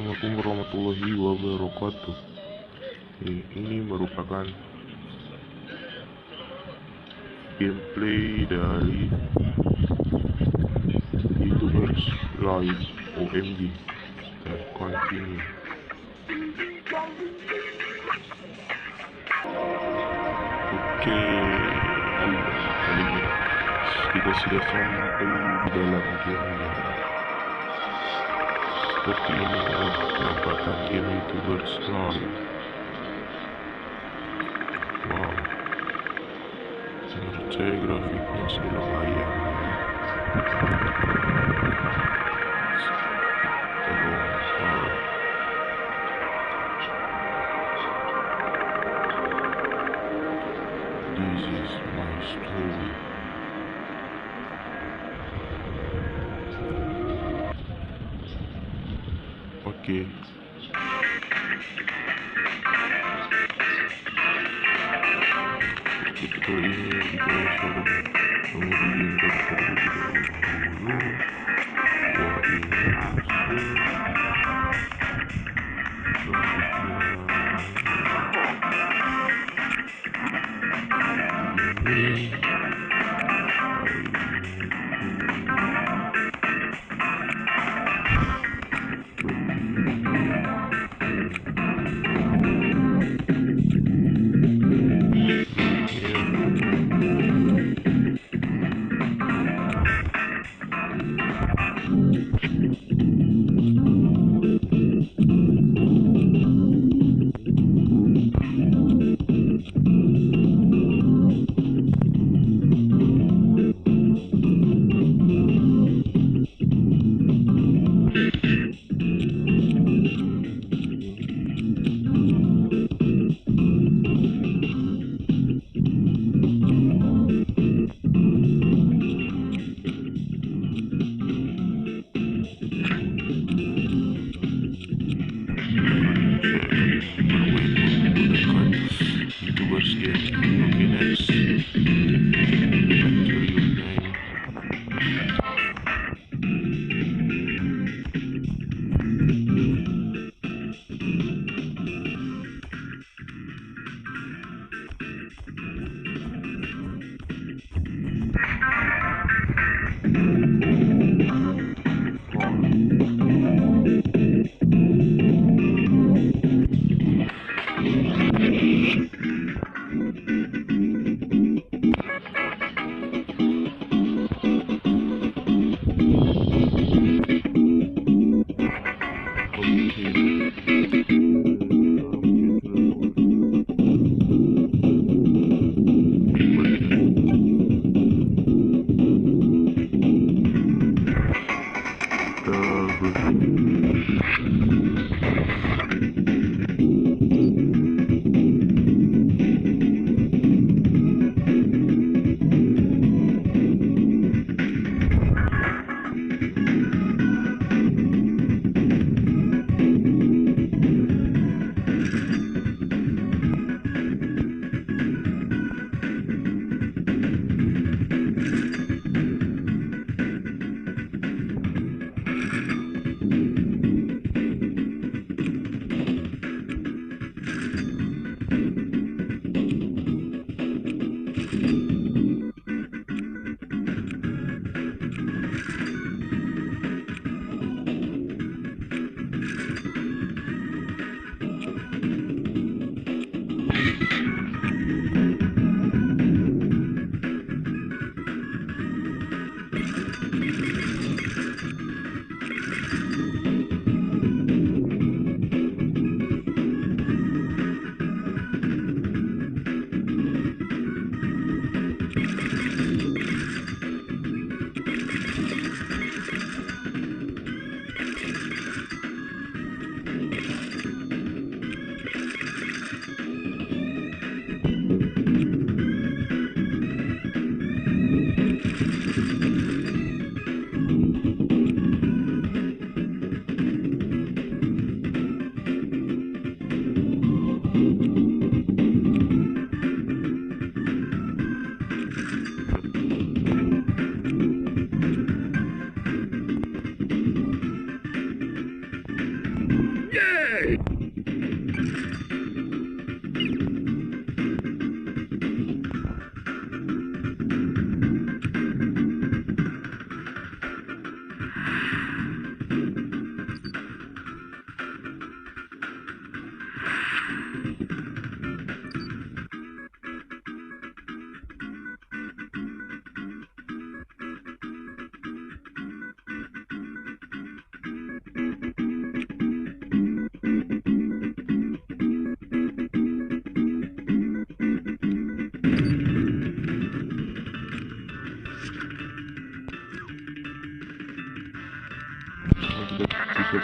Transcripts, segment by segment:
Assalamualaikum warahmatullahi wabarakatuh. Ini merupakan gameplay dari YouTubers Live OMG dan continue. Oke, kali ini kita sudah sampai di dalam gamenya. Seperti ini penampakan game YouTubers Live. Wow, menurut saya grafiknya sih lumayan ya. This is my story. Oke. Ketika ini kita sudah kemudian terlebih dahulu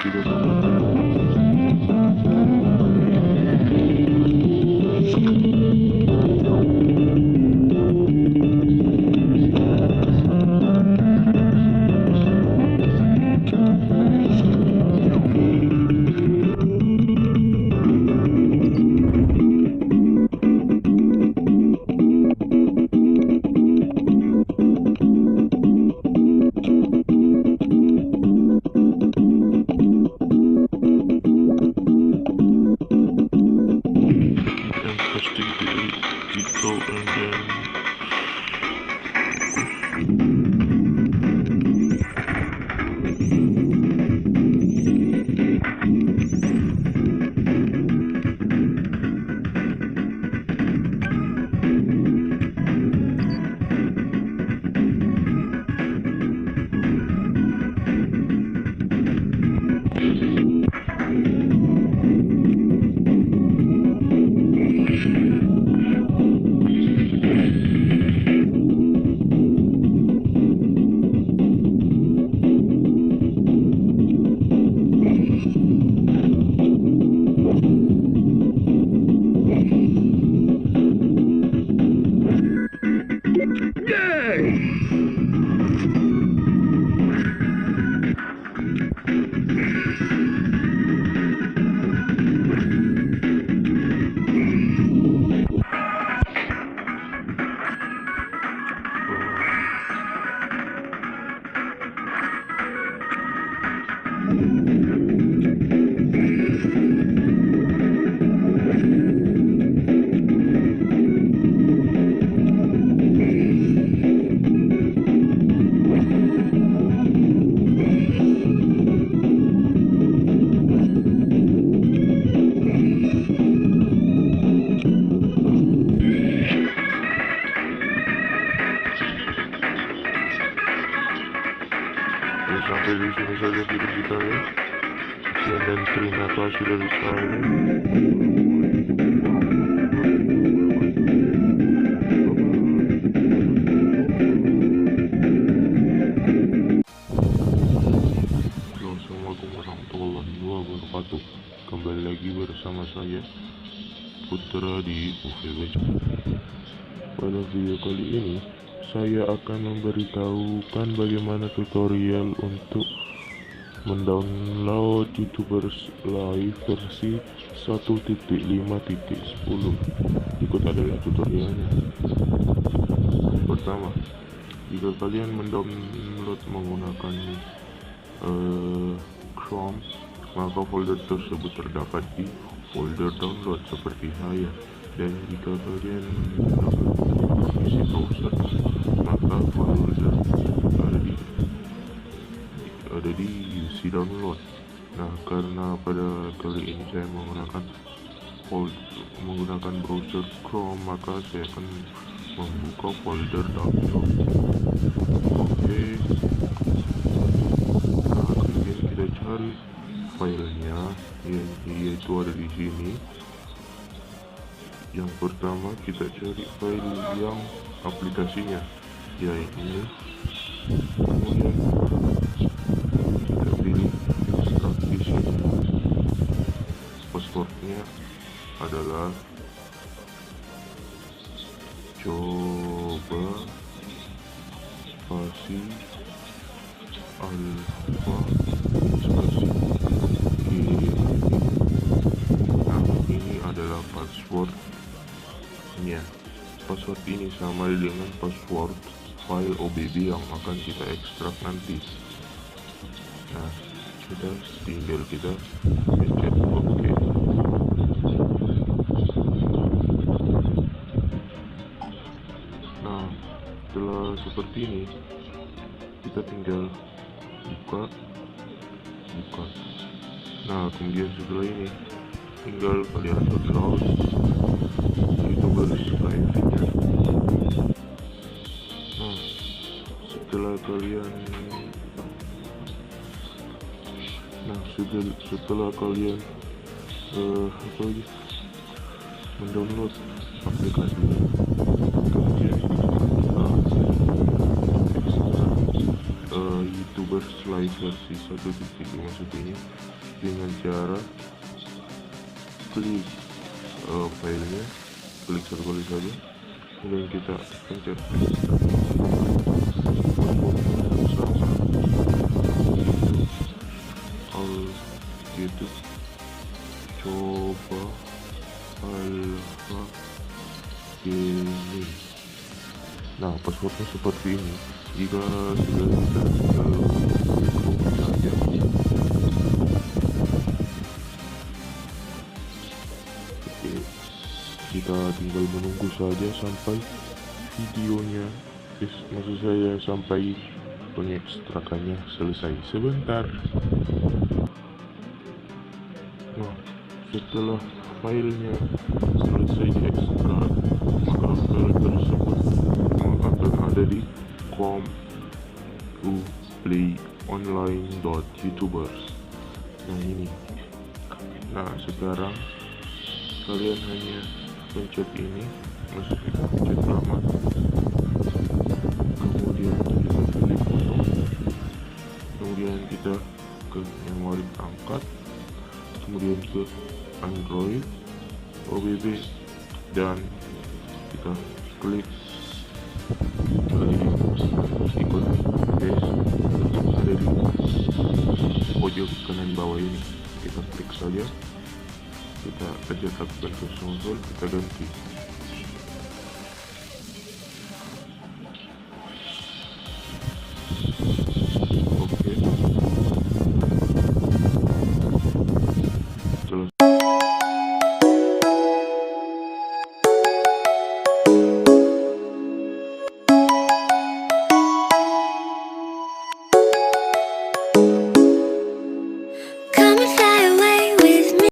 tidak komentar. Sampai di sini saja video kita ya. Sekian dan terima kasih dari saya. Assalamualaikum warahmatullahi wabarakatuh. Kembali lagi bersama saya Putra di Pufeba. Pada video kali ini saya akan memberitahukan bagaimana tutorial untuk mendownload YouTubers Live versi 1.5.10. Ikut adalah tutorialnya. Pertama, jika kalian mendownload menggunakan Chrome, maka folder tersebut terdapat di folder download seperti saya. Dan jika kalian menggunakan isi browser, maka folder ada di UC download. Nah, karena pada kali ini saya menggunakan browser Chrome, maka saya akan membuka folder download. Oke. Nah, kemudian kita cari filenya, yaitu ada di sini. Yang pertama kita cari file yang aplikasinya, yaitu ini. Kemudian kita pilih extract di sini. Passwordnya adalah coba spasi alpha spasi ini. Nah, ini adalah passwordnya. Password ini sama dengan password file OBB yang akan kita ekstrak nanti. Nah, kita pencet OK. Nah, setelah seperti ini, kita tinggal buka. Nah, kemudian setelah ini tinggal kalian download YouTubers Live-nya. Nah, setelah kalian mendownload aplikasinya, kemudian YouTubers slide versi 1.5 ini dengan cara klik filenya, klik satu kali saja, kemudian kita pencet sama gitu. Coba alpha ini. Nah, passwordnya seperti ini. Jika sudah kita saja, kita tinggal menunggu saja sampai videonya, maksud saya sampai pengekstrakannya selesai. Sebentar. Nah, setelah filenya selesai diekstrak, maka file tersebut akan ada di playonline.youtubers. Nah ini. Nah sekarang kalian hanya pencet ini, maksudnya pencet nama, kemudian kita pilih foto, kemudian kita ke memori angkat, kemudian ke Android, OBB, dan kita klik ikon base ada di pojok kanan bawah ini. Kita klik saja, kita aja lakukan ke konsol, kita ganti